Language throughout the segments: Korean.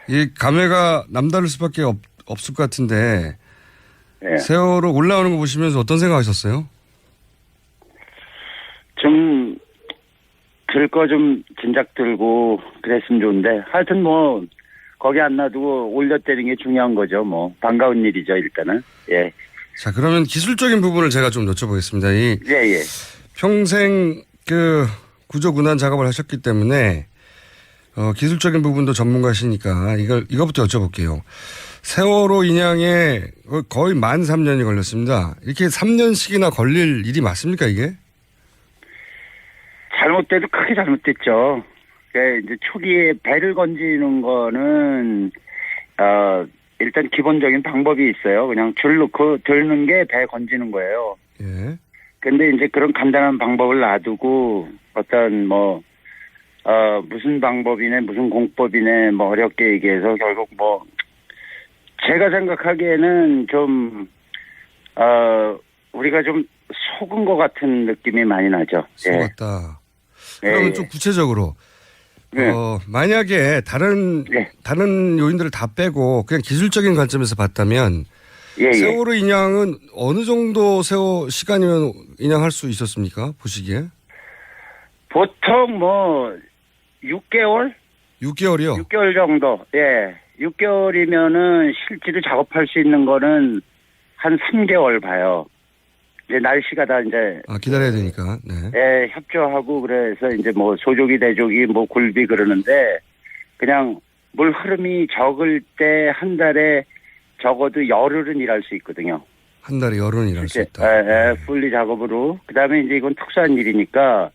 이 감회가 남다를 수밖에 없을 것 같은데 예. 세월호 올라오는 거 보시면서 어떤 생각하셨어요? 좀 들 거 좀 진작 들고 그랬으면 좋은데 하여튼 뭐 거기 안 놔두고 올려때리는 게 중요한 거죠. 뭐 반가운 일이죠 일단은. 예. 자, 그러면 기술적인 부분을 제가 좀 여쭤보겠습니다. 이 예. 평생 그 구조군안 작업을 하셨기 때문에 기술적인 부분도 전문가시니까 이거부터 여쭤볼게요. 세월호 인양에 거의 만 3년이 걸렸습니다. 이렇게 3년씩이나 걸릴 일이 맞습니까 이게? 잘못돼도 크게 잘못됐죠. 이제 초기에 배를 건지는 거는 일단 기본적인 방법이 있어요. 그냥 줄 놓고 들는 게 배 건지는 거예요. 예. 근데 이제 그런 간단한 방법을 놔두고 어떤 무슨 방법이네 무슨 공법이네 뭐 어렵게 얘기해서 결국 뭐 제가 생각하기에는 좀 우리가 좀 속은 것 같은 느낌이 많이 나죠. 속았다. 그러면 예. 좀 구체적으로 네. 만약에 다른 요인들을 다 빼고 그냥 기술적인 관점에서 봤다면 세월호 인양은 어느 정도 시간이면 인양할 수 있었습니까? 보시기에? 보통 뭐 6개월? 6개월이요? 6개월 정도. 예. 6개월이면은 실제로 작업할 수 있는 거는 한 3개월 봐요. 이제 날씨가 다 이제 기다려야 되니까. 네. 예, 협조하고 그래서 이제 뭐 소조기 대조기 뭐 굴비 그러는데 그냥 물 흐름이 적을 때 한 달에 적어도 열흘은 일할 수 있거든요. 한 달에 열흘은 일할 수 있다. 예, 풀리 작업으로. 그다음에 이제 이건 특수한 일이니까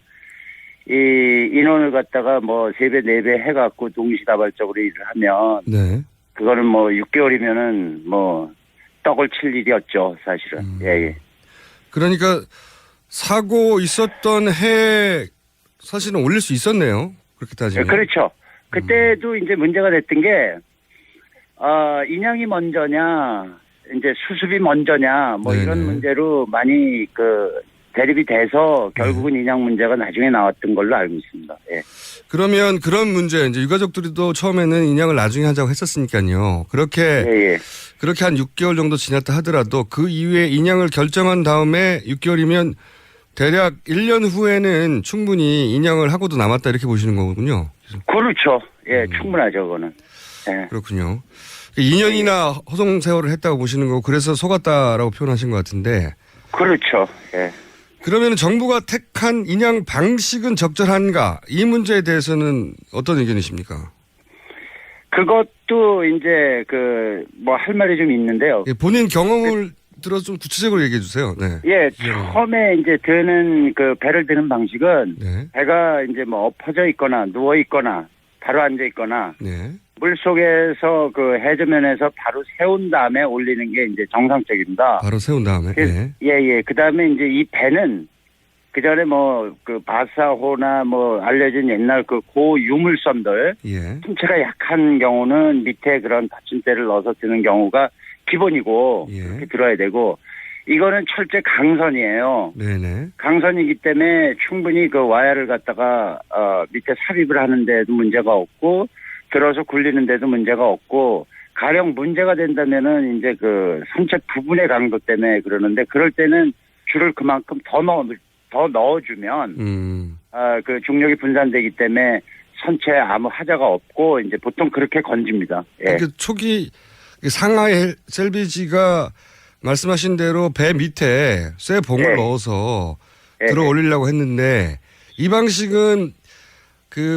이 인원을 갖다가 뭐 3배, 4배 해갖고 동시다발적으로 일을 하면 네. 그거는 뭐 6개월이면은 뭐 떡을 칠 일이었죠, 사실은. 예. 그러니까 사고 있었던 해 사실은 올릴 수 있었네요. 그렇게 따지면. 그렇죠. 그때도 이제 문제가 됐던 게 인양이 먼저냐, 이제 수습이 먼저냐, 뭐 네네. 이런 문제로 많이 대립이 돼서 결국은 인양 문제가 나중에 나왔던 걸로 알고 있습니다. 예. 그러면 그런 문제, 이제 유가족들도 처음에는 인양을 나중에 하자고 했었으니까요. 그렇게 한 6개월 정도 지났다 하더라도 그 이후에 인양을 결정한 다음에 6개월이면 대략 1년 후에는 충분히 인양을 하고도 남았다 이렇게 보시는 거군요. 그렇죠. 예, 충분하죠, 그거는. 예. 그렇군요. 2년이나 허송 세월을 했다고 보시는 거고 그래서 속았다라고 표현하신 것 같은데. 그렇죠. 예. 그러면 정부가 택한 인양 방식은 적절한가? 이 문제에 대해서는 어떤 의견이십니까? 그것도 이제 뭐 할 말이 좀 있는데요. 본인 경험을 들어서 좀 구체적으로 얘기해 주세요. 네. 예, 처음에 이제 드는 배를 드는 방식은 네. 배가 이제 뭐 엎어져 있거나 누워 있거나 바로 앉아 있거나 네. 물 속에서 해저면에서 바로 세운 다음에 올리는 게 이제 정상적입니다. 바로 세운 다음에. 네. 예. 그 다음에 이제 이 배는 그 전에 바사호나 알려진 옛날 고유물선들 예. 신체가 약한 경우는 밑에 그런 받침대를 넣어서 드는 경우가 기본이고 그렇게 들어야 되고 이거는 철제 강선이에요. 네네. 강선이기 때문에 충분히 와야를 갖다가 밑에 삽입을 하는데도 문제가 없고 들어서 굴리는 데도 문제가 없고 가령 문제가 된다면은 이제 선체 부분의 강도 때문에 그러는데 그럴 때는 줄을 그만큼 더 넣어주면 중력이 분산되기 때문에 선체에 아무 하자가 없고 이제 보통 그렇게 건집니다. 예. 초기 상하이 셀비지가 말씀하신 대로 배 밑에 쇠 봉을 넣어서 들어 올리려고 했는데 이 방식은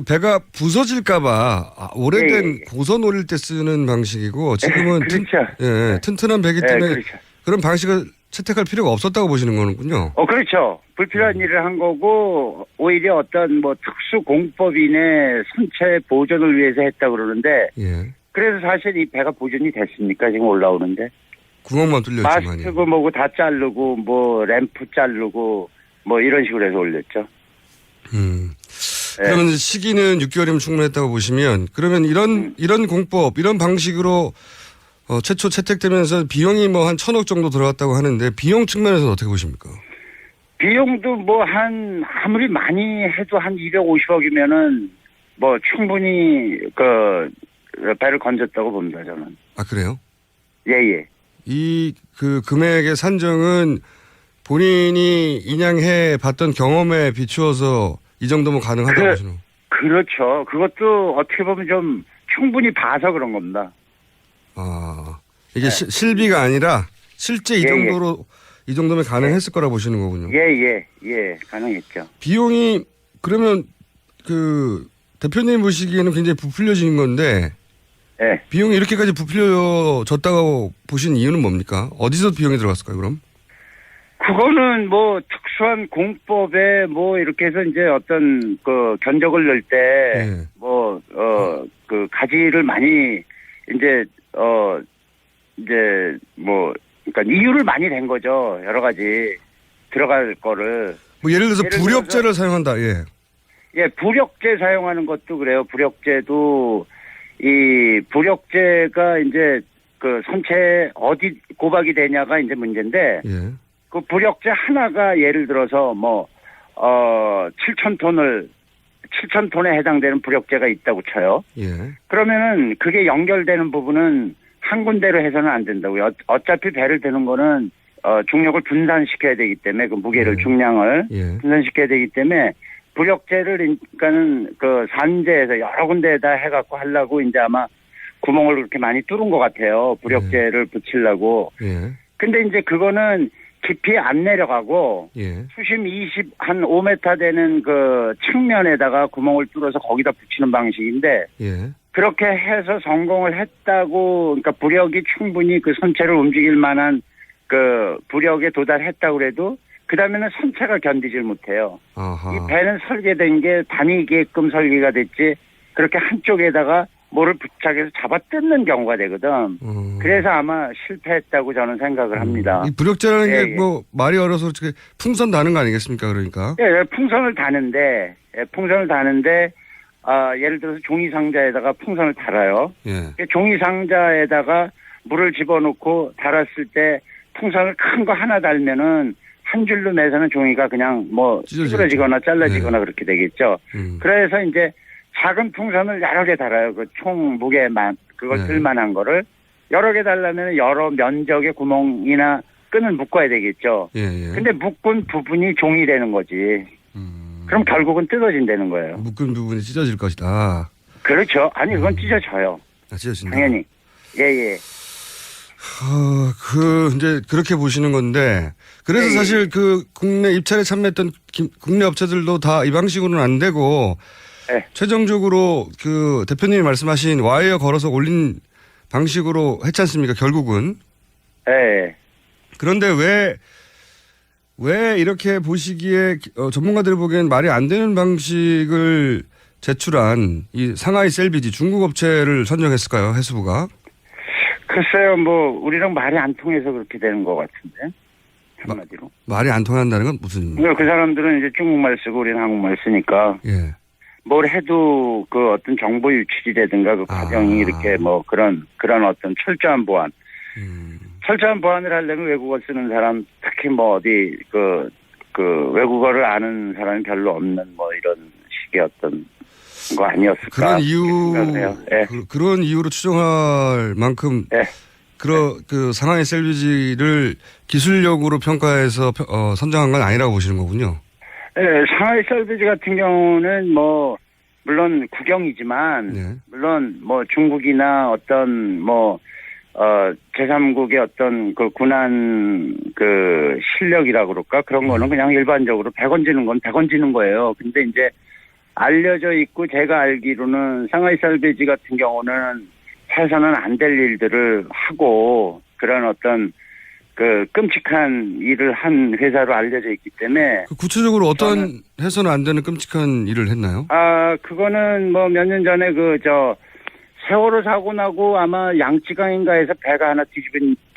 배가 부서질까봐 오래된 고선 올릴 때 쓰는 방식이고 지금은 그렇죠. 튼튼한 배기 때문에 그렇죠. 그런 방식을 채택할 필요가 없었다고 보시는 거는군요. 그렇죠. 불필요한 일을 한 거고 오히려 어떤 특수 공법인의 선체 보존을 위해서 했다 그러는데 그래서 사실 이 배가 보존이 됐습니까? 지금 올라오는데. 구멍만 뚫렸지만요. 마스트고 뭐고 다 자르고 램프 자르고 이런 식으로 해서 올렸죠. 그러면 시기는 6개월이면 충분했다고 보시면 그러면 이런 공법, 이런 방식으로 최초 채택되면서 비용이 한 1,000억 정도 들어갔다고 하는데 비용 측면에서는 어떻게 보십니까? 비용도 아무리 많이 해도 한 250억이면은 충분히 배를 와야를 건졌다고 봅니다, 저는. 아, 그래요? 예, 예. 이 그 금액의 산정은 본인이 인양해 봤던 경험에 비추어서 이 정도면 가능하다고 보시는 거예요? 그렇죠. 그것도 어떻게 보면 좀 충분히 봐서 그런 겁니다. 아, 이게 실비가 아니라 실제 이 예, 정도로 이 정도면 가능했을 거라 보시는 거군요. 예, 가능했죠. 비용이 그러면 그 대표님 보시기에는 굉장히 부풀려진 건데 예. 비용이 이렇게까지 부풀려졌다고 보신 이유는 뭡니까? 어디서 비용이 들어갔을까요, 그럼? 그거는 뭐 특수한 공법에 뭐 이렇게 해서 이제 어떤 그 견적을 넣을 때 뭐 그 가지를 많이 이제 이제 뭐 그러니까 이유를 많이 낸 거죠. 여러 가지 들어갈 거를. 뭐 예를 들어서 불협제를 사용한다. 예. 예, 불협제 사용하는 것도 그래요. 불협제도 이 불협제가 이제 그 선체 어디 고박이 되냐가 이제 문제인데 예. 그 불협제 하나가 예를 들어서 뭐 7,000톤에 해당되는 불협제가 있다고 쳐요. 예. 그러면은 그게 연결되는 부분은 한 군데로 해서는 안 된다고요. 어차피 배를 드는 거는 중력을 분산시켜야 되기 때문에 그 무게를 중량을 분산시켜야 되기 때문에 불협제를 그러니까는 그 산재에서 여러 군데에다 해갖고 하려고 이제 아마 구멍을 그렇게 많이 뚫은 것 같아요. 불협제를 붙이려고. 예. 근데 이제 그거는 깊이 안 내려가고 수심 한 5m 되는 그 측면에다가 구멍을 뚫어서 거기다 붙이는 방식인데 그렇게 해서 성공을 했다고 그러니까 부력이 충분히 그 선체를 움직일 만한 그 부력에 도달했다고 그래도 그다음에는 선체가 견디질 못해요. 아하. 이 배는 설계된 게 다니게끔 설계가 됐지 그렇게 한쪽에다가 뭐를 부착해서 잡아 뜯는 경우가 되거든. 그래서 아마 실패했다고 저는 생각을 합니다. 이 불협제라는 게 뭐 말이 어려서 어떻게 풍선 다는 거 아니겠습니까? 그러니까. 예, 풍선을 다는데 예를 들어서 종이 상자에다가 풍선을 달아요. 종이 상자에다가 물을 집어넣고 달았을 때 풍선을 큰 거 하나 달면은 한 줄로 매서는 종이가 그냥 뭐 찌그러지거나 잘라지거나 그렇게 되겠죠. 그래서 이제 작은 풍선을 여러 개 달아요. 그 총 무게만 그걸 들만한 거를 여러 개 달라면 여러 면적의 구멍이나 끈을 묶어야 되겠죠. 근데 묶은 부분이 종이 되는 거지. 그럼 결국은 뜯어진다는 거예요. 묶은 부분이 찢어질 것이다. 그렇죠. 아니 그건 찢어져요. 찢어진다. 당연히. 예. 이제 그렇게 보시는 건데, 그래서 사실 그 국내 입찰에 참여했던 국내 업체들도 다 이 방식으로는 안 되고, 최종적으로 그 대표님이 말씀하신 와이어 걸어서 올린 방식으로 했지 않습니까, 결국은? 그런데 왜 이렇게 보시기에, 전문가들이 보기엔 말이 안 되는 방식을 제출한 이 상하이 셀비지 중국 업체를 선정했을까요, 해수부가? 글쎄요, 뭐 우리랑 말이 안 통해서 그렇게 되는 것 같은데 한마디로. 말이 안 통한다는 건 무슨 의미입니까? 그 사람들은 이제 중국말 쓰고 우리는 한국말 쓰니까 뭘 해도 그 어떤 정보 유출이라든가 그 과정이 이렇게 뭐 그런 어떤 철저한 보안. 철저한 보안을 하려면 외국어 쓰는 사람 특히 뭐 어디 그 외국어를 아는 사람이 별로 없는 뭐 이런 식의 어떤 거 아니었을까. 그런 이유로 추정할 만큼 그 상하이 셀비지를 기술력으로 평가해서 선정한 건 아니라고 보시는 거군요. 상하이 셀비지 같은 경우는 뭐 물론 국영이지만 물론 뭐 중국이나 어떤 뭐 제3국의 어떤 그 군안 그 실력이라 그럴까 그런 거는 그냥 일반적으로 100원 지는 건 100원 지는 거예요. 근데 이제 알려져 있고 제가 알기로는 상하이 셀비지 같은 경우는 해서는 안 될 일들을 하고 그런 어떤 그 끔찍한 일을 한 회사로 알려져 있기 때문에 구체적으로 어떤 해서는 안 되는 끔찍한 일을 했나요? 그거는 뭐 몇 년 전에 세월호 사고 나고 아마 양쯔강인가에서 배가 하나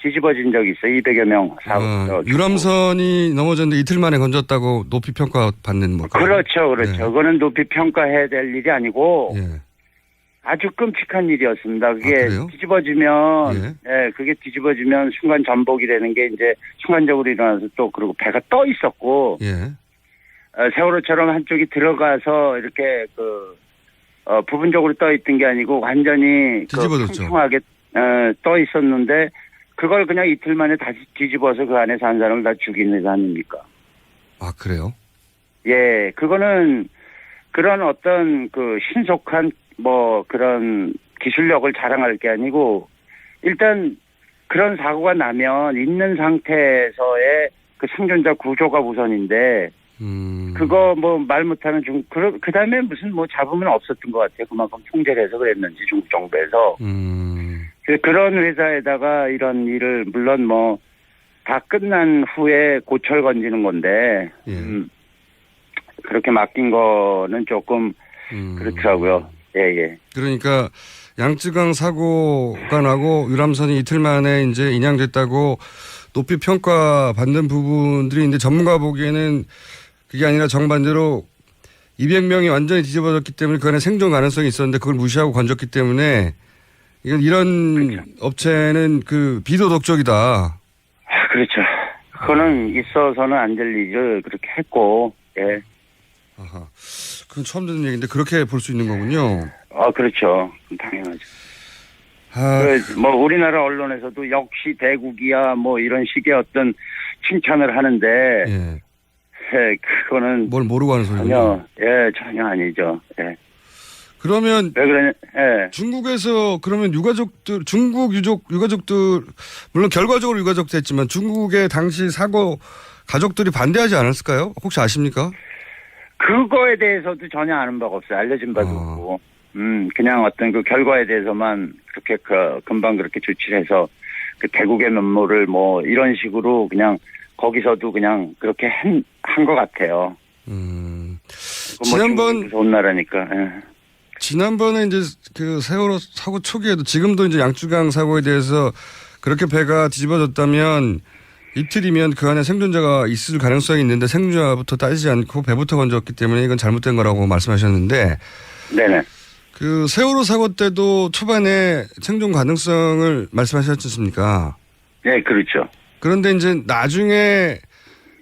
뒤집어진 적이 있어요. 200여 명 사고. 유람선이 넘어졌는데 이틀 만에 건졌다고 높이 평가받는 뭐. 그렇죠. 그거는 높이 평가해야 될 일이 아니고 아주 끔찍한 일이었습니다. 그게 뒤집어지면 그게 뒤집어지면 순간 전복이 되는 게 이제 순간적으로 일어나서 또 그리고 배가 떠 있었고 세월호처럼 한쪽이 들어가서 이렇게 부분적으로 떠 있던 게 아니고 완전히 뒤집어졌죠. 평평하게 떠 있었는데 그걸 그냥 이틀 만에 다시 뒤집어서 그 안에 산 사람을 다 죽이는 거 아닙니까? 아, 그래요? 예, 그거는 그런 어떤 그 신속한 뭐 그런 기술력을 자랑할 게 아니고 일단 그런 사고가 나면 있는 상태에서의 그 생존자 구조가 우선인데 그거 뭐 말 못하는 그 다음에 무슨 뭐 잡으면 없었던 것 같아요. 그만큼 통제를 해서 그랬는지 중국 정부에서. 그런 회사에다가 이런 일을 물론 뭐 다 끝난 후에 고철 건지는 건데 예. 그렇게 맡긴 거는 조금 그렇더라고요. 예. 그러니까 양쯔강 사고가 나고 유람선이 이틀 만에 이제 인양됐다고 높이 평가받는 부분들이 있는데 전문가 보기에는 그게 아니라 정반대로 200명이 완전히 뒤집어졌기 때문에 그 안에 생존 가능성이 있었는데 그걸 무시하고 건졌기 때문에 이런 그렇죠. 업체는 그 비도덕적이다. 그렇죠. 그거는 있어서는 안 될 일을 그렇게 했고, 예. 아하. 그건 처음 듣는 얘기인데 그렇게 볼 수 있는 거군요. 그렇죠. 당연하죠. 뭐 우리나라 언론에서도 역시 대국이야 뭐 이런 식의 어떤 칭찬을 하는데, 예, 그거는 뭘 모르고 하는 소리군요. 전혀 아니죠. 예. 그러면 왜 그러냐? 예. 중국에서 그러면 유가족들 중국 유가족들 물론 결과적으로 유가족 됐지만 중국의 당시 사고 가족들이 반대하지 않았을까요? 혹시 아십니까? 그거에 대해서도 전혀 아는 바가 없어요. 알려진 바도 없고. 그냥 어떤 그 결과에 대해서만 그렇게 금방 그렇게 조치를 해서 그 대국의 면모를 뭐 이런 식으로 그냥 거기서도 그냥 그렇게 한 것 같아요. 지난번 무서운 나라니까. 예. 지난번에 이제 그 세월호 사고 초기에도 지금도 이제 양쯔강 사고에 대해서 그렇게 배가 뒤집어졌다면 이틀이면 그 안에 생존자가 있을 가능성이 있는데 생존자부터 따지지 않고 배부터 건졌기 때문에 이건 잘못된 거라고 말씀하셨는데 네네. 그 세월호 사고 때도 초반에 생존 가능성을 말씀하셨지 않습니까? 네, 그렇죠. 그런데 이제 나중에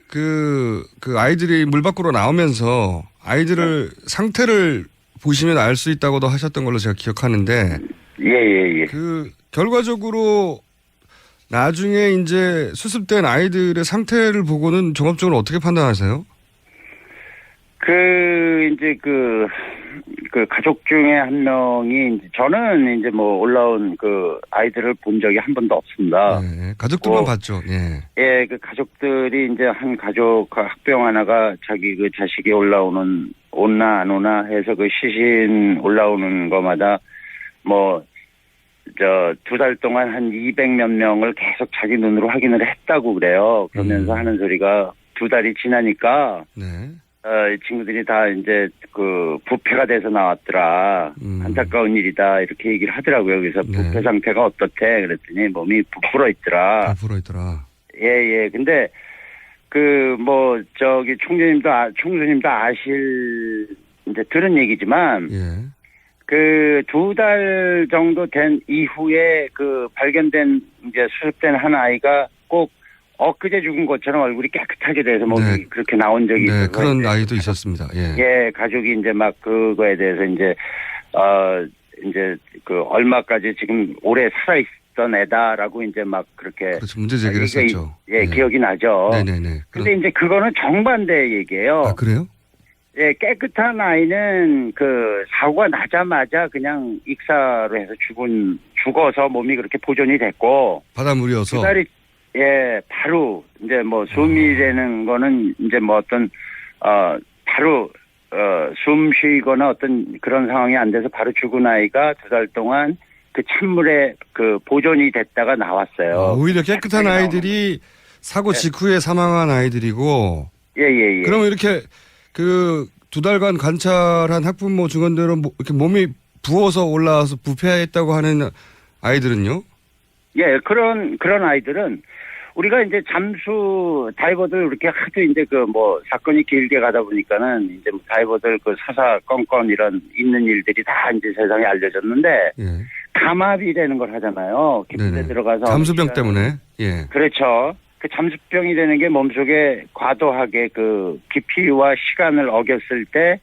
그 아이들이 물 밖으로 나오면서 아이들을 상태를 보시면 알 수 있다고도 하셨던 걸로 제가 기억하는데. 예. 그 결과적으로 나중에 이제 수습된 아이들의 상태를 보고는 종합적으로 어떻게 판단하세요? 이제 그 가족 중에 한 명이 저는 이제 뭐 올라온 그 아이들을 본 적이 한 번도 없습니다. 네, 가족들만 봤죠. 예. 예, 그 가족들이 이제 한 가족 학병 하나가 자기 그 자식이 올라오는 오나 안 오나 해서 그 시신 올라오는 거마다 뭐 2달 동안 한 200몇 명을 계속 자기 눈으로 확인을 했다고 그래요. 그러면서 하는 소리가 2달이 지나니까 네. 이 친구들이 다 이제 그 부패가 돼서 나왔더라. 안타까운 일이다. 이렇게 얘기를 하더라고요. 그래서 부패 상태가 어떻대? 그랬더니 몸이 부풀어 있더라. 부풀어 있더라. 예. 근데 총수님도 아실 이제 들은 얘기지만 예. 그 2달 정도 된 이후에 그 발견된 이제 수습된 한 아이가 꼭 엊그제 죽은 것처럼 얼굴이 깨끗하게 돼서 몸이 그렇게 나온 적이 있어요. 그런 아이도 있었습니다. 예. 예, 가족이 이제 막 그거에 대해서 이제 그 얼마까지 지금 오래 살아있던 애다라고 이제 막 그렇게. 그렇죠. 문제 제기를 했었죠. 예, 기억이 나죠. 네네네. 근데 이제 그거는 정반대 얘기예요. 아, 그래요? 예, 깨끗한 아이는 그 사고가 나자마자 그냥 익사로 해서 죽어서 몸이 그렇게 보존이 됐고. 바닷물이어서. 바로 이제 뭐 숨이라는 거는 이제 뭐 어떤 바로 숨 쉬거나 어떤 그런 상황이 안 돼서 바로 죽은 아이가 2달 동안 그 찬물에 그 보존이 됐다가 나왔어요. 오히려 깨끗한 아이들이 사고 직후에 사망한 아이들이고. 예. 그러면 이렇게 그 2달간 관찰한 학부모 증언대로 이렇게 몸이 부어서 올라와서 부패했다고 하는 아이들은요? 예, 그런 아이들은 우리가 이제 잠수 다이버들 이렇게 하도 이제 그 뭐 사건이 길게 가다 보니까는 이제 뭐 다이버들 그 사사건건 이런 있는 일들이 다 이제 세상에 알려졌는데 감압이라는 걸 하잖아요. 깊은데 들어가서 잠수병 때문에. 예. 그렇죠. 그 잠수병이 되는 게 몸속에 과도하게 그 깊이와 시간을 어겼을 때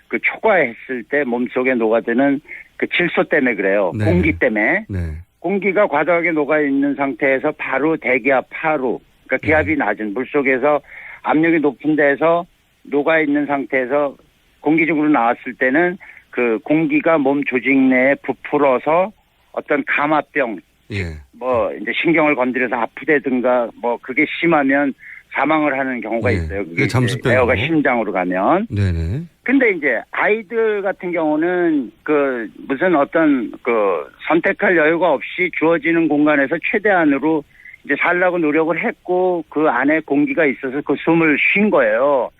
그 초과했을 때 몸속에 녹아드는 그 질소 때문에 그래요. 네. 공기 때문에. 네. 공기가 과도하게 녹아 있는 상태에서 바로 대기압 하루, 그러니까 기압이 낮은 물속에서 압력이 높은 데서 녹아 있는 상태에서 공기적으로 나왔을 때는 그 공기가 몸 조직 내에 부풀어서 어떤 감압병, 예. 뭐 이제 신경을 건드려서 아프다든가 뭐 그게 심하면 사망을 하는 경우가 예. 있어요. 그게 그게 잠수병이고. 에어가 심장으로 가면. 네네. 근데 이제 아이들 같은 경우는 그 무슨 어떤 그 선택할 여유가 없이 주어지는 공간에서 최대한으로 이제 살라고 노력을 했고 그 안에 공기가 있어서 그 숨을 쉰 거예요.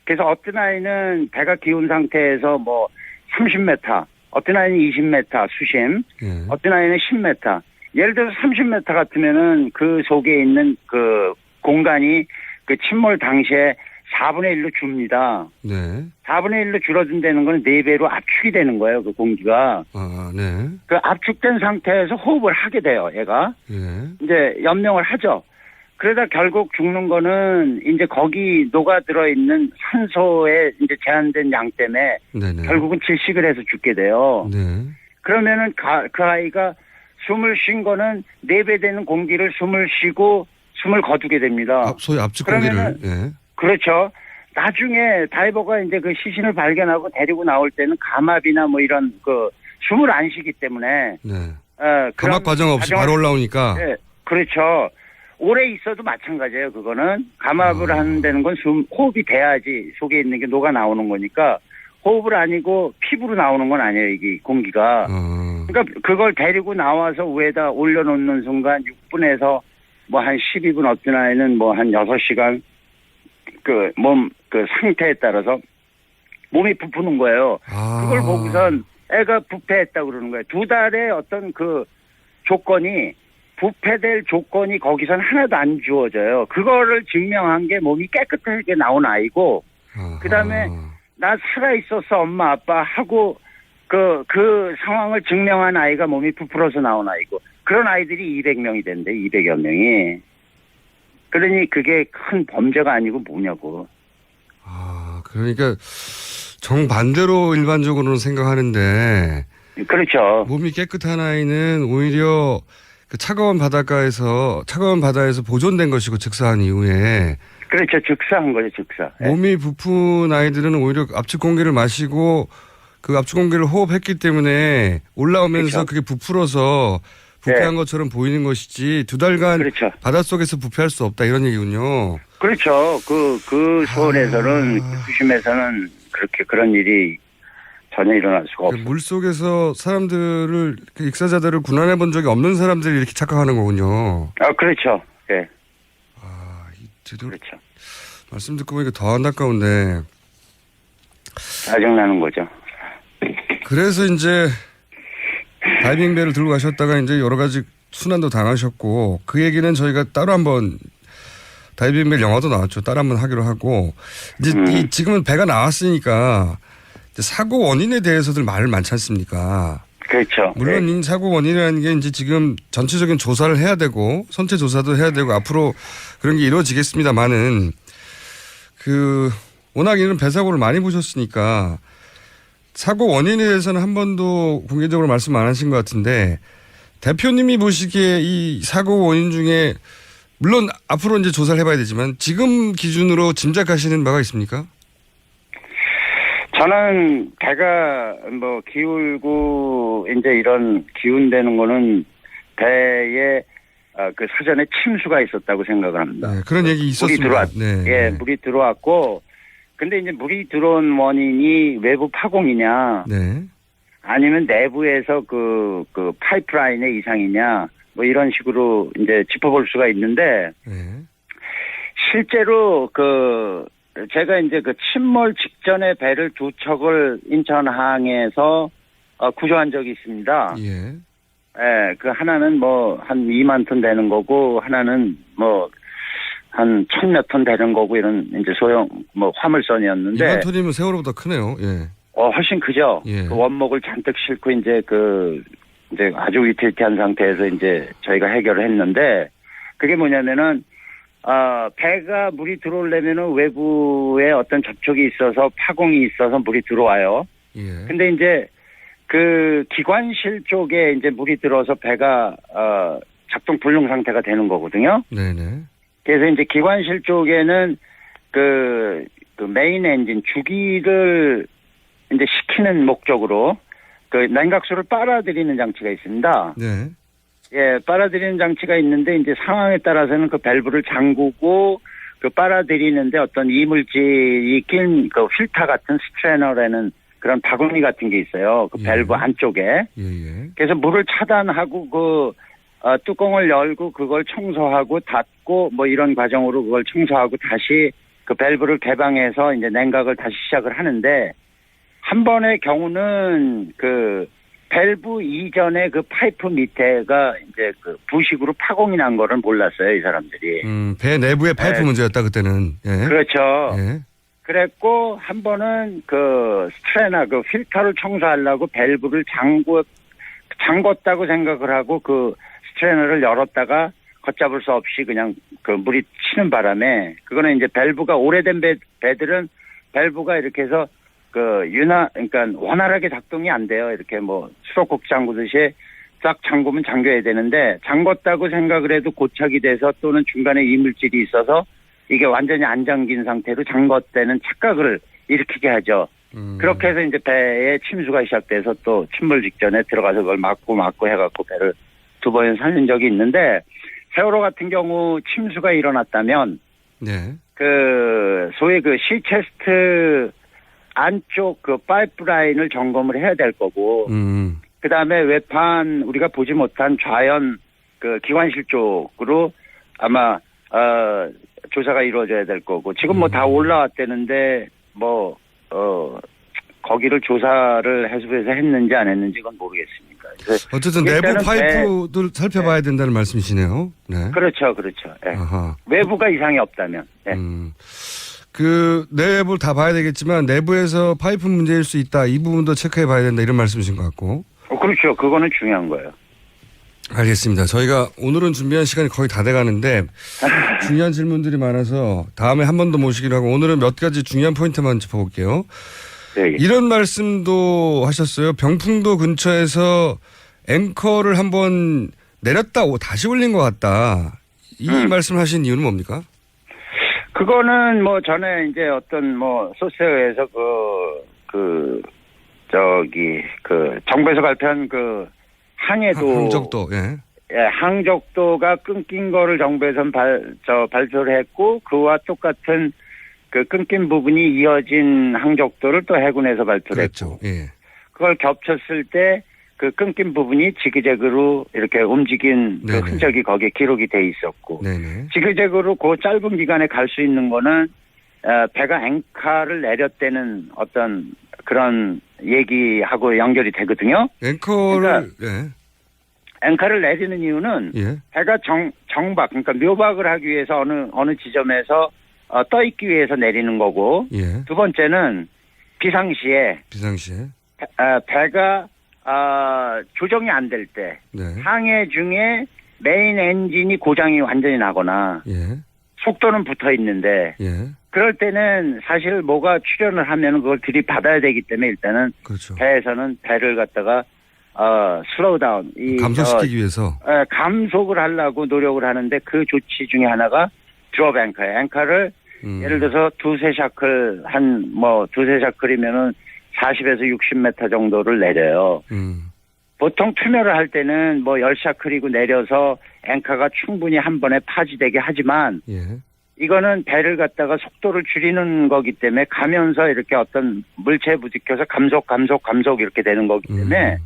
그래서 어떤 아이는 배가 기운 상태에서 뭐 30m, 어떤 아이는 20m 수심, 예. 어떤 아이는 10m. 예를 들어서 30m 같으면은 그 속에 있는 그 공간이 그 침몰 당시에 4분의 1로 줍니다. 네. 4분의 1로 줄어든다는 건 4배로 압축이 되는 거예요, 그 공기가. 아, 네. 그 압축된 상태에서 호흡을 하게 돼요, 얘가. 예. 이제 연명을 하죠. 그러다 결국 죽는 거는 이제 거기 녹아들어 있는 산소에 이제 제한된 양 때문에 네네. 결국은 질식을 해서 죽게 돼요. 네. 그러면은 그 아이가 숨을 쉰 거는 4배 되는 공기를 숨을 쉬고 숨을 거두게 됩니다. 소위 압축 공기를. 그러면은 예. 그렇죠. 나중에 다이버가 이제 그 시신을 발견하고 데리고 나올 때는 감압이나 뭐 이런 그 숨을 안 쉬기 때문에 네. 그런 감압 과정 없이 과정을- 바로 올라오니까. 네, 그렇죠. 오래 있어도 마찬가지예요. 그거는 감압을 아. 하는 데는 건 호흡이 돼야지 속에 있는 게 녹아 나오는 거니까 호흡을 아니고 피부로 나오는 건 아니에요. 이게 공기가. 그러니까 그걸 데리고 나와서 위에다 올려놓는 순간 6분에서 뭐 한 12분 어떤 아이는 뭐 한 6시간 그 몸 그 상태에 따라서 몸이 부푸는 거예요. 그걸 보고선 애가 부패했다고 그러는 거예요. 2달의 어떤 그 조건이 부패될 조건이 거기선 하나도 안 주어져요. 그거를 증명한 게 몸이 깨끗하게 나온 아이고 그다음에 나 살아있었어 엄마 아빠 하고 그 상황을 증명한 아이가 몸이 부풀어서 나온 아이고 그런 아이들이 200명이 된대 200여 명이. 그러니 그게 큰 범죄가 아니고 뭐냐고. 그러니까 정반대로 일반적으로는 생각하는데. 그렇죠. 몸이 깨끗한 아이는 오히려 그 차가운 바다에서 보존된 것이고 즉사한 이후에. 그렇죠. 즉사한 거죠. 즉사. 몸이 부푼 아이들은 오히려 압축 공기를 마시고 그 압축 공기를 호흡했기 때문에 올라오면서 그렇죠. 그게 부풀어서 부패한 네. 것처럼 보이는 것이지 2달간 그렇죠. 바닷속에서 부패할 수 없다 이런 얘기군요. 그렇죠. 그 수원에서는 그 수심에서는 그렇게 그런 일이 전혀 일어날 수가 없어요. 물 속에서 사람들을 그 익사자들을 군환해 본 적이 없는 사람들이 이렇게 착각하는 거군요. 그렇죠. 예. 그렇죠. 말씀 듣고 보니까 더 안타까운데. 짜증나는 거죠. 그래서 이제 다이빙배를 들고 가셨다가 이제 여러 가지 순환도 당하셨고 그 얘기는 저희가 따로 한번 다이빙배 영화도 나왔죠. 따로 한번 하기로 하고 이제 지금은 배가 나왔으니까 이제 사고 원인에 대해서들 말을 많지 않습니까? 그렇죠. 물론 이 사고 원인이라는 게 이제 지금 전체적인 조사를 해야 되고 선체 조사도 해야 되고 앞으로 그런 게 이루어지겠습니다만은 워낙 이런 배 사고를 많이 보셨으니까 사고 원인에 대해서는 한 번도 공개적으로 말씀 안 하신 것 같은데 대표님이 보시기에 이 사고 원인 중에 물론 앞으로 이제 조사를 해봐야 되지만 지금 기준으로 짐작하시는 바가 있습니까? 저는 배가 뭐 기울고 이제 이런 기운되는 거는 배에 그 사전에 침수가 있었다고 생각을 합니다. 네, 그런 얘기 있었습니다. 물이 들어왔고 근데 이제 물이 들어온 원인이 외부 파공이냐 네. 아니면 내부에서 그 파이프라인의 이상이냐 뭐 이런 식으로 이제 짚어볼 수가 있는데 네. 실제로 제가 이제 그 침몰 직전에 배를 2척을 인천항에서 구조한 적이 있습니다. 예. 예, 그 하나는 뭐 한 2만 톤 되는 거고 하나는 뭐 한 1,000몇 톤 되는 거고 이런 이제 소형 뭐 화물선이었는데 2만 톤이면 세월호보다 크네요. 예. 훨씬 크죠. 예. 그 원목을 잔뜩 싣고 이제 이제 아주 위태위태한 상태에서 이제 저희가 해결을 했는데 그게 뭐냐면은 배가 물이 들어오려면은 외부에 어떤 접촉이 있어서 파공이 있어서 물이 들어와요. 예. 근데 이제 그 기관실 쪽에 이제 물이 들어서 배가 작동 불능 상태가 되는 거거든요. 네네. 그래서 이제 기관실 쪽에는 그 메인 엔진 주기를 이제 식히는 목적으로 그 냉각수를 빨아들이는 장치가 있습니다. 네. 예, 빨아들이는 장치가 있는데 이제 상황에 따라서는 그 밸브를 잠그고 그 빨아들이는데 어떤 이물질이 낀 그 필터 같은 스트레너라는 그런 바구니 같은 게 있어요. 그 밸브 안쪽에. 예예. 그래서 물을 차단하고 그 뚜껑을 열고 그걸 청소하고 닫고 뭐 이런 과정으로 그걸 청소하고 다시 그 밸브를 개방해서 이제 냉각을 다시 시작을 하는데 한 번의 경우는 그 밸브 이전에 그 파이프 밑에가 이제 그 부식으로 파공이 난 거를 몰랐어요, 이 사람들이. 배 내부의 파이프 네. 문제였다 그때는. 예. 그렇죠. 예. 그랬고 한 번은 그 스트레나 그 필터를 청소하려고 밸브를 잠궜다고 생각을 하고 그 스트레너를 열었다가 걷잡을 수 없이 그냥 그 물이 치는 바람에 그거는 이제 밸브가 오래된 배들은 밸브가 이렇게 해서 그러니까 원활하게 작동이 안 돼요. 이렇게 뭐 수도꼭지 잠그듯이 딱 잠그면 잠겨야 되는데 잠궜다고 생각을 해도 고착이 돼서 또는 중간에 이물질이 있어서 이게 완전히 안 잠긴 상태로 잠궜다는 착각을 일으키게 하죠. 그렇게 해서 이제 배에 침수가 시작돼서 또 침몰 직전에 들어가서 그걸 막고 해갖고 배를 2번 살린 적이 있는데 세월호 같은 경우 침수가 일어났다면 네. 그 소위 그 시체스트 안쪽 그 파이프라인을 점검을 해야 될 거고 그 다음에 외판 우리가 보지 못한 좌연 그 기관실 쪽으로 아마 조사가 이루어져야 될 거고 지금 뭐 다 올라왔다는데 뭐 거기를 조사를 해수부에서 했는지 안 했는지 그건 모르겠습니다. 어쨌든 내부 파이프들 살펴봐야 된다는 말씀이시네요. 네. 그렇죠. 네. 외부가 이상이 없다면. 네. 그 내부를 다 봐야 되겠지만 내부에서 파이프 문제일 수 있다. 이 부분도 체크해 봐야 된다. 이런 말씀이신 것 같고. 그렇죠. 그거는 중요한 거예요. 알겠습니다. 저희가 오늘은 준비한 시간이 거의 다 돼가는데 중요한 질문들이 많아서 다음에 한 번 더 모시기로 하고 오늘은 몇 가지 중요한 포인트만 짚어볼게요. 네. 이런 말씀도 하셨어요. 병풍도 근처에서 앵커를 한번 내렸다 다시 올린 것 같다. 이 말씀을 하신 이유는 뭡니까? 그거는 뭐 전에 이제 어떤 뭐 소스에서 정부에서 발표한 그 항해도 항적도 예, 항적도가 끊긴 거를 정부에서는 발표를 했고 그와 똑같은 그 끊긴 부분이 이어진 항적도를 또 해군에서 발표를 그렇죠. 했고 예. 그걸 겹쳤을 때 그 끊긴 부분이 지그재그로 이렇게 움직인 그 흔적이 거기에 기록이 돼 있었고 네네. 지그재그로 그 짧은 기간에 갈 수 있는 거는 배가 앵카를 내렸다는 어떤 그런 얘기하고 연결이 되거든요. 앵커를 앵카를 내리는 이유는 배가 정박 그러니까 묘박을 하기 위해서 어느 지점에서 떠 있기 위해서 내리는 거고 두 번째는 비상시에 배가 조정이 안 될 때 항해 중에 메인 엔진이 고장이 완전히 나거나 속도는 붙어 있는데 그럴 때는 사실 뭐가 출현을 하면 그걸 들이받아야 되기 때문에 일단은 그렇죠. 배에서는 배를 갖다가 슬로우 다운 감속시키기 위해서 감속을 하려고 노력을 하는데 그 조치 중에 하나가 드롭 앵커예요. 앵커를 예를 들어서 두세 샤클이면은 40에서 60m 정도를 내려요. 보통 투매를 할 때는 뭐 10샤클이고 내려서 앵커가 충분히 한 번에 파지되게 하지만 이거는 배를 갖다가 속도를 줄이는 거기 때문에 가면서 이렇게 어떤 물체에 부딪혀서 감속 이렇게 되는 거기 때문에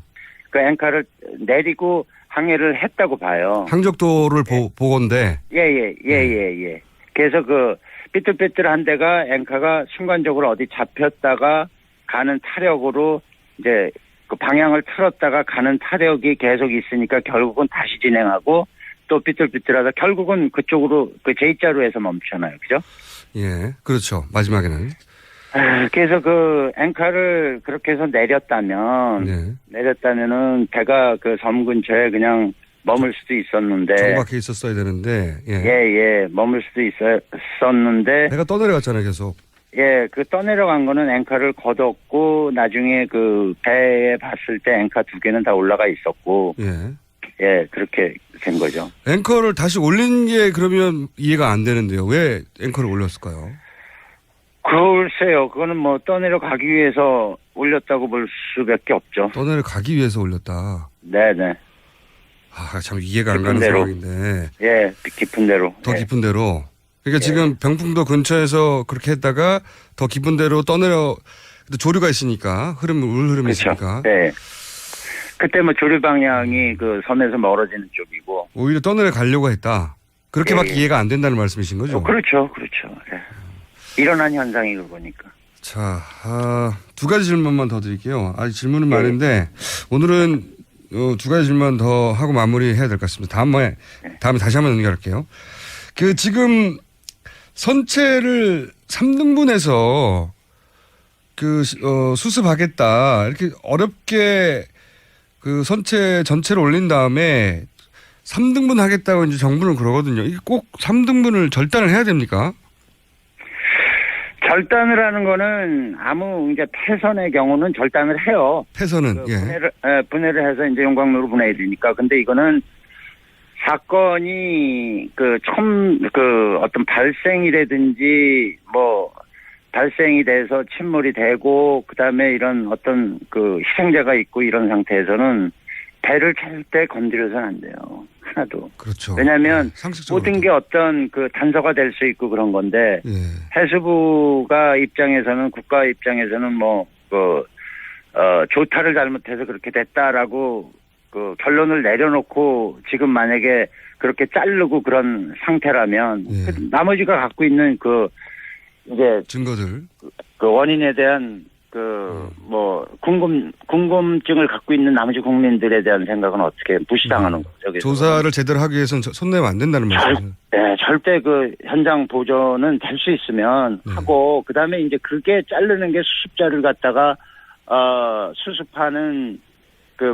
그 앵커를 내리고 항해를 했다고 봐요. 항적도를 보건데. 예. 그래서 그 삐뚤삐뚤한 데가 앵커가 순간적으로 어디 잡혔다가 가는 타력으로 이제 그 방향을 틀었다가 가는 타력이 계속 있으니까 결국은 다시 진행하고 또 삐뚤삐뚤하다 결국은 그쪽으로 그 J자로에서 멈춰나요. 그죠? 예. 그렇죠. 마지막에는. 그래서 그 앵커를 그렇게 해서 내렸다면은 배가 그 섬 근처에 그냥 머물 수도 있었는데. 정박해 있었어야 되는데. 예, 머물 수도 있었는데. 배가 떠내려갔잖아요, 계속. 예, 그 떠내려간 거는 앵커를 걷었고, 나중에 그 배에 봤을 때 앵커 2개는 다 올라가 있었고. 예, 그렇게 된 거죠. 앵커를 다시 올린 게 그러면 이해가 안 되는데요. 왜 앵커를 올렸을까요? 글쎄요, 그거는 뭐 떠내려가기 위해서 올렸다고 볼 수밖에 없죠. 떠내려가기 위해서 올렸다. 네네. 아, 참 이해가 안 가는 상황인데. 예, 깊은 데로. 더 깊은 데로. 그러니까 지금 병풍도 근처에서 그렇게 했다가 더 깊은 데로 떠내려, 조류가 있으니까, 물 흐름이 그렇죠. 있으니까. 네. 그때 뭐 조류 방향이 그 섬에서 멀어지는 쪽이고. 오히려 떠내려가려고 했다. 그렇게밖에 예. 이해가 안 된다는 말씀이신 거죠? 그렇죠. 네. 일어난 현상이 그거니까. 자, 2가지 질문만 더 드릴게요. 아직 질문은 많은데, 오늘은 2가지 질문 더 하고 마무리해야 될 것 같습니다. 다음에 다시 한번 연결할게요. 지금 선체를 3등분해서 수습하겠다. 이렇게 어렵게 그 선체 전체를 올린 다음에 3등분 하겠다고 이제 정부는 그러거든요. 이게 꼭 3등분을 절단을 해야 됩니까? 절단을 하는 거는 아무 이제 폐선의 경우는 절단을 해요. 폐선은 분해를 해서 이제 용광로로 분해해야 되니까. 근데 이거는 사건이 어떤 발생이라든지 뭐 발생이 돼서 침몰이 되고 그다음에 이런 어떤 희생자가 있고 이런 상태에서는 배를 절대 건드려서는 안 돼요. 하나도. 그렇죠. 왜냐하면 모든 게 어떤 단서가 될 수 있고 그런 건데 해수부가 입장에서는 국가 입장에서는 조타를 잘못해서 그렇게 됐다라고 결론을 내려놓고 지금 만약에 그렇게 자르고 그런 상태라면 나머지가 갖고 있는 이제 증거들 원인에 대한 궁금증을 갖고 있는 나머지 국민들에 대한 생각은 어떻게 무시당하는 거죠? 조사를 제대로 하기 위해서는 손내면 안 된다는 말씀이죠. 절대 현장 보존은 될 수 있으면 하고 그다음에 이제 그게 자르는 게 수습자를 갖다가 수습하는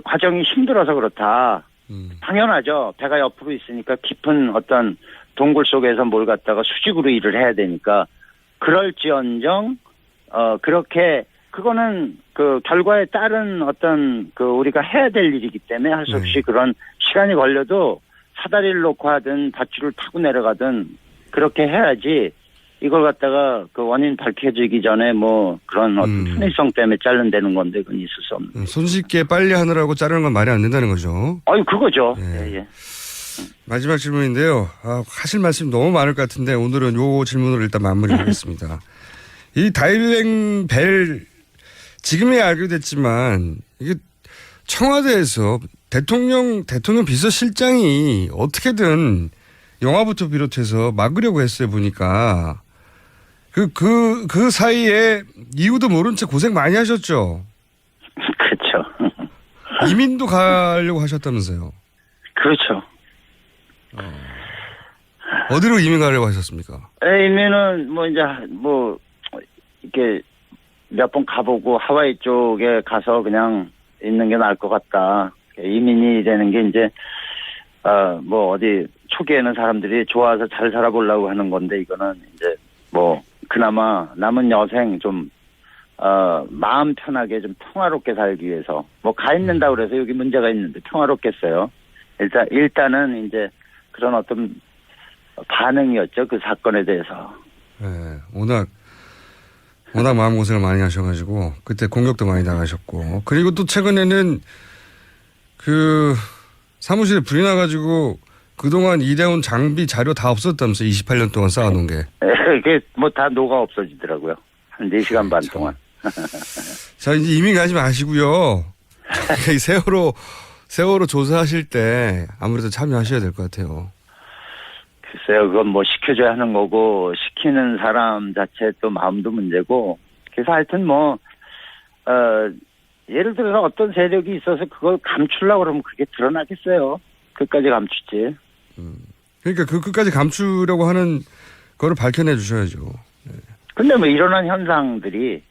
과정이 힘들어서 그렇다. 당연하죠. 배가 옆으로 있으니까 깊은 어떤 동굴 속에서 뭘 갖다가 수직으로 일을 해야 되니까 그럴지언정 그렇게 그거는 결과에 따른 어떤 우리가 해야 될 일이기 때문에 할 수 없이 그런 시간이 걸려도 사다리를 놓고 하든 밧줄을 타고 내려가든 그렇게 해야지 이걸 갖다가 원인 밝혀지기 전에 그런 어떤 편의성 때문에 자른다는 건데 그건 있을 수 없는. 손쉽게 빨리 하느라고 자르는 건 말이 안 된다는 거죠. 그거죠. 예. 마지막 질문인데요. 하실 말씀이 너무 많을 것 같은데 오늘은 요 질문으로 일단 마무리하겠습니다. 이 다일랭 벨 지금에 알게 됐지만 이게 청와대에서 대통령 비서실장이 어떻게든 영화부터 비롯해서 막으려고 했어요 보니까 그 사이에 이유도 모른 채 고생 많이 하셨죠. 그렇죠. 이민도 가려고 하셨다면서요. 그렇죠. 어디로 이민 가려고 하셨습니까? 이민은 이렇게 몇 번 가보고 하와이 쪽에 가서 그냥 있는 게 나을 것 같다. 이민이 되는 게 이제 어디 초기에는 사람들이 좋아서 잘 살아보려고 하는 건데 이거는 이제 그나마 남은 여생 좀 마음 편하게 좀 평화롭게 살기 위해서 가 있는다 그래서 여기 문제가 있는데 평화롭겠어요. 일단은 이제 그런 어떤 반응이었죠. 그 사건에 대해서. 네, 워낙 마음고생을 많이 하셔가지고 그때 공격도 많이 당하셨고 그리고 또 최근에는 사무실에 불이 나가지고 그동안 일해온 장비 자료 다 없었다면서 28년 동안 쌓아놓은 게. 그게 다 녹아 없어지더라고요. 한 4시간 반 동안. 자 이제 이민 가지 마시고요. 세월호 조사하실 때 아무래도 참여하셔야 될 것 같아요. 글쎄요, 그건 시켜줘야 하는 거고, 시키는 사람 자체 또 마음도 문제고, 그래서 하여튼 예를 들어서 어떤 세력이 있어서 그걸 감추려고 그러면 그게 드러나겠어요. 끝까지 감추지. 그러니까 끝까지 감추려고 하는 거를 밝혀내 주셔야죠. 근데 일어난 현상들이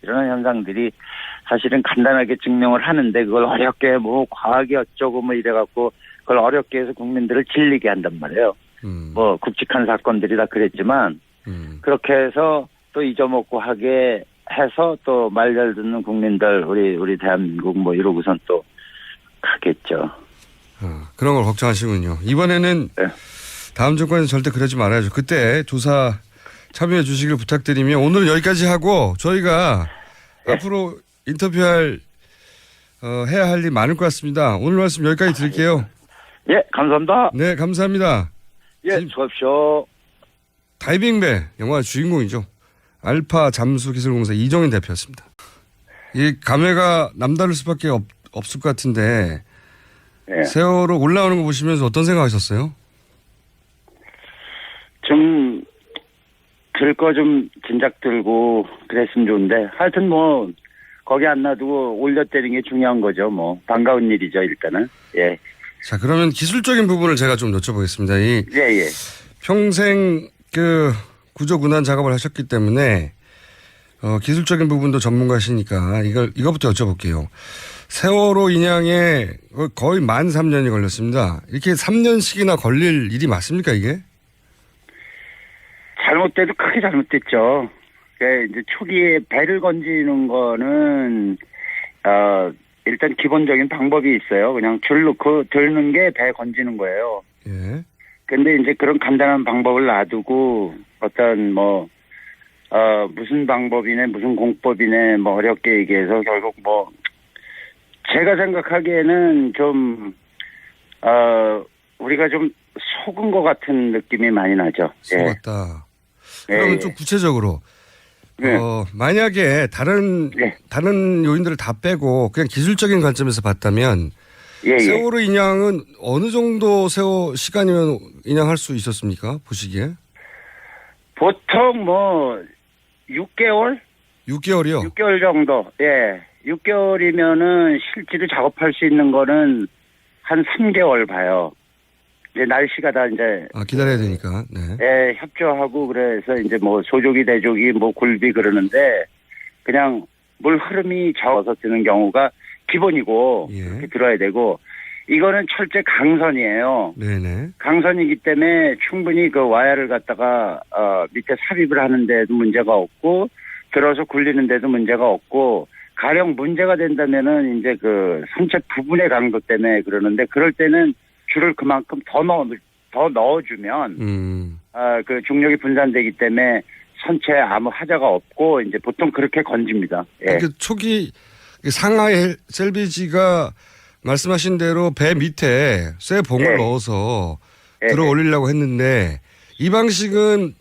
사실은 간단하게 증명을 하는데 그걸 어렵게 과학이 어쩌고 이래갖고 그걸 어렵게 해서 국민들을 질리게 한단 말이에요. 뭐 굵직한 사건들이 다 그랬지만 그렇게 해서 또 잊어먹고 하게 해서 또 말 잘 듣는 국민들 우리 대한민국 뭐 이러고선 또 가겠죠. 그런 걸 걱정하시군요. 이번에는 네. 다음 정권에서 절대 그러지 말아야죠. 그때 조사 참여해 주시길 부탁드리며 오늘 여기까지 하고 저희가 네. 앞으로 인터뷰할 해야 할 일 많을 것 같습니다. 오늘 말씀 여기까지 드릴게요. 예, 감사합니다. 네, 감사합니다. 예, 수고하십시오. 다이빙배 영화 주인공이죠. 알파 잠수 기술공사 이종인 대표였습니다. 이 감회가 남다를 수밖에 없을 것 같은데 예. 세월호 올라오는 거 보시면서 어떤 생각하셨어요? 좀 들 거 좀 진작 들고 그랬으면 좋은데 하여튼 뭐 거기 안 놔두고 올려 때리는 게 중요한 거죠. 뭐 반가운 일이죠 일단은. 예. 자, 그러면 기술적인 부분을 제가 좀 여쭤보겠습니다. 이 예. 평생 그 구조군안 작업을 하셨기 때문에 기술적인 부분도 전문가시니까 이거부터 여쭤볼게요. 세월호 인양에 거의 만 3년이 걸렸습니다. 이렇게 3년씩이나 걸릴 일이 맞습니까 이게? 잘못돼도 크게 잘못됐죠. 이제 초기에 배를 건지는 거는 일단 기본적인 방법이 있어요. 그냥 줄 놓고 들는 게 배 건지는 거예요. 예. 근데 이제 그런 간단한 방법을 놔두고 어떤 무슨 방법이네 무슨 공법이네 뭐 어렵게 얘기해서 결국 뭐 제가 생각하기에는 좀 우리가 좀 속은 것 같은 느낌이 많이 나죠. 속았다. 그러면 예. 좀 구체적으로 네. 만약에 다른 요인들을 다 빼고 그냥 기술적인 관점에서 봤다면 예. 세월호 인양은 어느 정도 시간이면 인양할 수 있었습니까? 보시기에? 보통 뭐 6개월? 6개월이요? 6개월 정도. 예. 6개월이면은 실제로 작업할 수 있는 거는 한 3개월 봐요. 이제 날씨가 다 이제 기다려야 되니까. 네. 예, 협조하고 그래서 이제 뭐 소조기 대조기 뭐 굴비 그러는데 그냥 물 흐름이 적어서 드는 경우가 기본이고 예. 그렇게 들어야 되고 이거는 철제 강선이에요. 네네. 강선이기 때문에 충분히 그 와야를 갖다가 밑에 삽입을 하는데도 문제가 없고 들어서 굴리는 데도 문제가 없고 가령 문제가 된다면은 이제 그 선체 부분의 강도 때문에 그러는데 그럴 때는 줄을 그만큼 더 넣어주면 그 중력이 분산되기 때문에 선체에 아무 하자가 없고 이제 보통 그렇게 건집니다. 예. 그 초기 상하이 셀비지가 말씀하신 대로 배 밑에 쇠 봉을 예. 넣어서 예. 들어 올리려고 했는데 이 방식은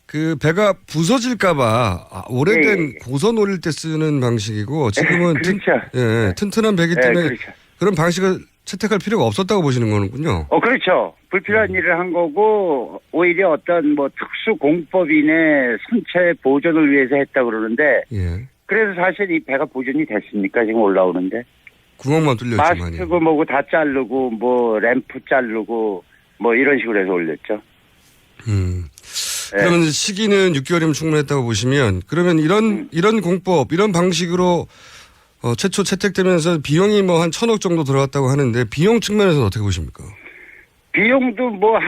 그 배가 부서질까봐 오래된 고선 올릴 때 쓰는 방식이고 지금은 그렇죠. 튼튼한 배기 때문에 그렇죠. 그런 방식을 채택할 필요가 없었다고 보시는 거는군요. 그렇죠. 불필요한 일을 한 거고 오히려 어떤 뭐 특수 공법인의 선체 보존을 위해서 했다 그러는데 예. 그래서 사실 이 배가 보존이 됐습니까? 지금 올라오는데. 구멍만 뚫렸지만요. 마스트고 뭐고 다 자르고 뭐 램프 자르고 뭐 이런 식으로 해서 올렸죠. 그러면 시기는 6개월이면 충분했다고 보시면 그러면 이런 공법, 이런 방식으로 최초 채택되면서 비용이 뭐 한 1,000억 정도 들어갔다고 하는데 비용 측면에서는 어떻게 보십니까? 비용도 뭐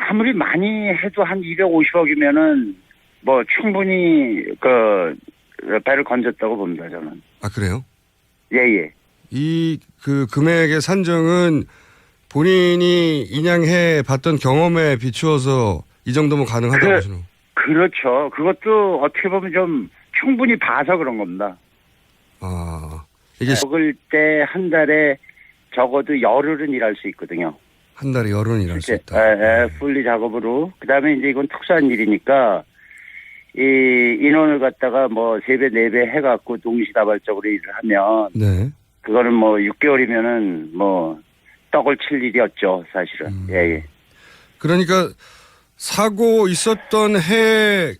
아무리 많이 해도 한 250억이면은 뭐 충분히 그 배를 건졌다고 봅니다, 저는. 그래요? 예. 이 그 금액의 산정은 본인이 인양해 봤던 경험에 비추어서 이 정도면 가능하다고 보시는 거예요? 그렇죠. 그것도 어떻게 보면 좀 충분히 봐서 그런 겁니다. 이게 먹을 때 한 달에 적어도 열흘은 일할 수 있거든요. 한 달에 열흘은 일할 수 있다. 풀리 작업으로. 그다음에 이제 이건 특수한 일이니까 이 인원을 갖다가 뭐 3배, 4배 해갖고 동시다발적으로 일을 하면 네. 그거는 뭐 6개월이면은 뭐 떡을 칠 일이었죠, 사실은. 예. 그러니까 사고 있었던 해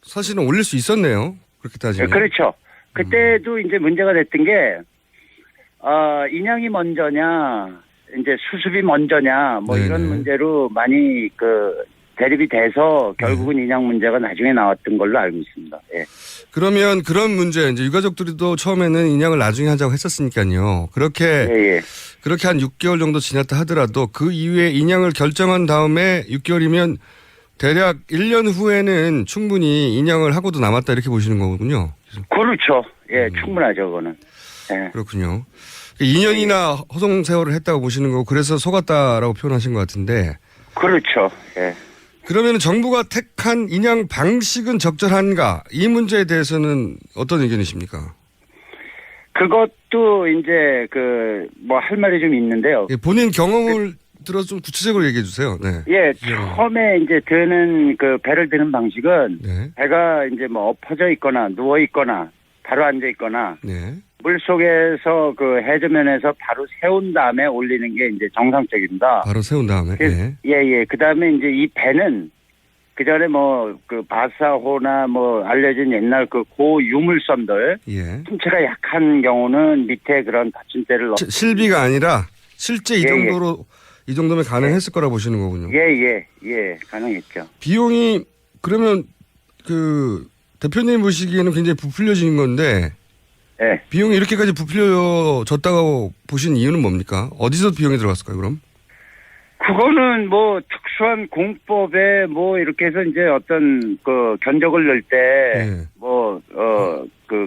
사실은 올릴 수 있었네요. 그렇게 따지면. 그렇죠. 그때도 이제 문제가 됐던 게 인양이 먼저냐, 이제 수습이 먼저냐, 뭐 네네. 이런 문제로 많이 대립이 돼서 결국은 인양 문제가 나중에 나왔던 걸로 알고 있습니다. 예. 그러면 그런 문제, 이제 유가족들도 처음에는 인양을 나중에 하자고 했었으니까요. 예. 그렇게 한 6개월 정도 지났다 하더라도 그 이후에 인양을 결정한 다음에 6개월이면 대략 1년 후에는 충분히 인양을 하고도 남았다 이렇게 보시는 거군요. 그렇죠. 예, 충분하죠, 그거는. 예. 그렇군요. 2년이나 허송 세월을 했다고 보시는 거고 그래서 속았다라고 표현하신 것 같은데. 그렇죠. 예. 그러면 정부가 택한 인양 방식은 적절한가? 이 문제에 대해서는 어떤 의견이십니까? 그것도 이제 뭐 할 말이 좀 있는데요. 예, 본인 경험을 들어서 좀 구체적으로 얘기해 주세요. 네. 예, 처음에 이제 드는 배를 드는 방식은 네. 배가 이제 뭐 엎어져 있거나 누워 있거나 바로 앉아 있거나 네. 물 속에서 해저면에서 바로 세운 다음에 올리는 게 이제 정상적입니다. 바로 세운 다음에. 네. 예. 그 다음에 이제 이 배는 그 전에 바사호나 알려진 옛날 고유물선들 예. 신체가 약한 경우는 밑에 그런 받침대를 넣고 실비가 아니라 실제 이 정도로 이 정도면 가능했을 거라 보시는 거군요. 예, 가능했죠. 비용이 그러면 대표님 보시기에는 굉장히 부풀려진 건데 예. 비용이 이렇게까지 부풀려졌다고 보신 이유는 뭡니까? 어디서 비용이 들어갔을까요, 그럼? 그거는 특수한 공법에 이렇게 해서 이제 어떤 견적을 넣을 때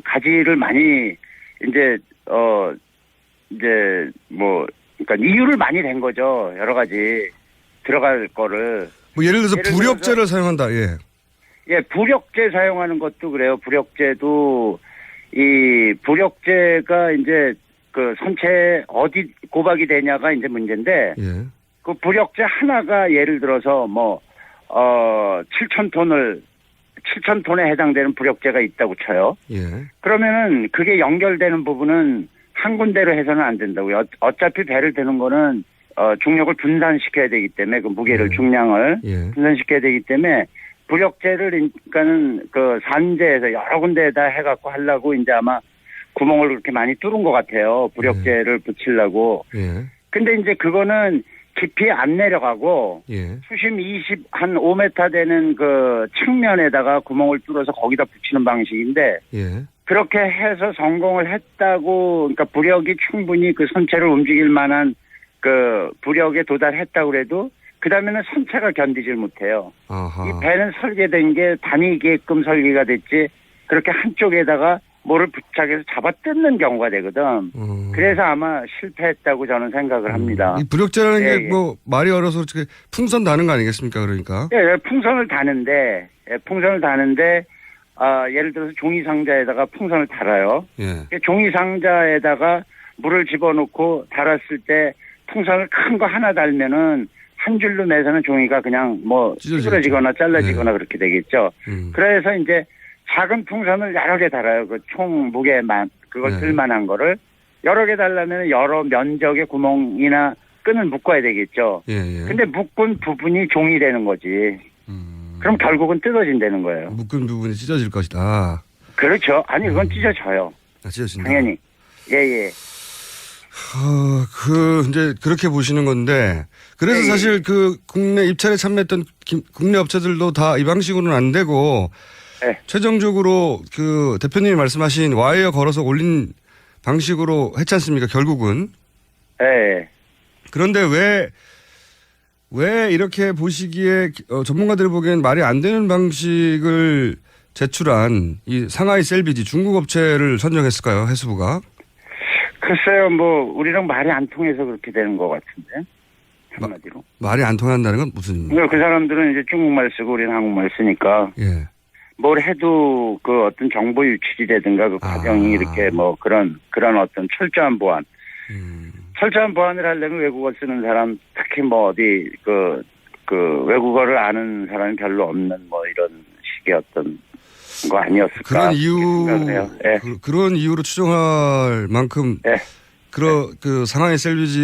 가지를 많이 그러니까 이유를 많이 낸 거죠. 여러 가지 들어갈 거를. 예를 들어서 부력제를 사용한다. 예. 예, 부력제 사용하는 것도 그래요. 부력제도 이 부력제가 이제 선체에 어디 고박이 되냐가 이제 문제인데 예. 그 부력제 하나가 예를 들어서 7,000톤에 해당되는 부력제가 있다고 쳐요. 예. 그러면은 그게 연결되는 부분은 한 군데로 해서는 안 된다고요. 어차피 배를 드는 거는 중력을 분산시켜야 되기 때문에 그 무게를 중량을 분산시켜야 되기 때문에 부력제를 그러니까는 산재에서 여러 군데에다 해갖고 하려고 이제 아마 구멍을 그렇게 많이 뚫은 것 같아요. 부력제를 붙이려고. 예. 근데 이제 그거는 깊이 안 내려가고 수심 5m 되는 측면에다가 구멍을 뚫어서 거기다 붙이는 방식인데 그렇게 해서 성공을 했다고 그러니까 부력이 충분히 선체를 움직일 만한 부력에 도달했다고 그래도 그다음에는 선체가 견디질 못해요. 아하. 이 배는 설계된 게 다니게끔 설계가 됐지 그렇게 한쪽에다가 뭐를 부착해서 잡아 뜯는 경우가 되거든. 그래서 아마 실패했다고 저는 생각을 합니다. 이 부력제라는 게 말이 어려서 풍선 다는 거 아니겠습니까? 그러니까. 예, 풍선을 다는데 예를 들어서 종이 상자에다가 풍선을 달아요. 예. 종이 상자에다가 물을 집어넣고 달았을 때 풍선을 큰 거 하나 달면은 한 줄로 매서는 종이가 그냥 찌그러지거나 잘라지거나 그렇게 되겠죠. 그래서 이제 작은 풍선을 여러 개 달아요. 총 무게만 그걸 들만한 거를 여러 개 달라면 여러 면적의 구멍이나 끈을 묶어야 되겠죠. 근데 묶은 부분이 종이 되는 거지. 그럼 결국은 뜯어진다는 거예요. 묶은 부분이 찢어질 것이다. 그렇죠. 아니 그건 찢어져요. 찢어진다. 당연히. 예. 이제 그렇게 보시는 건데, 그래서 사실 국내 입찰에 참여했던 국내 업체들도 다 이 방식으로는 안 되고, 최종적으로 대표님이 말씀하신 와이어 걸어서 올린 방식으로 했지 않습니까, 결국은? 예. 그런데 왜 이렇게 보시기에, 전문가들이 보기엔 말이 안 되는 방식을 제출한 이 상하이 셀비지 중국 업체를 선정했을까요, 해수부가? 글쎄요, 우리랑 말이 안 통해서 그렇게 되는 것 같은데. 한마디로. 말이 안 통한다는 건 무슨 의미입니까? 그 사람들은 이제 중국말 쓰고 우리는 한국말 쓰니까. 예. 뭘 해도 어떤 정보 유출이라든가 과정이 이렇게 그런 어떤 철저한 보안. 철저한 보안을 하려면 외국어 쓰는 사람, 특히 어디 외국어를 아는 사람이 별로 없는 이런 식의 어떤 거 아니었을까. 그런 이유로 추정할 만큼 상하이 셀비지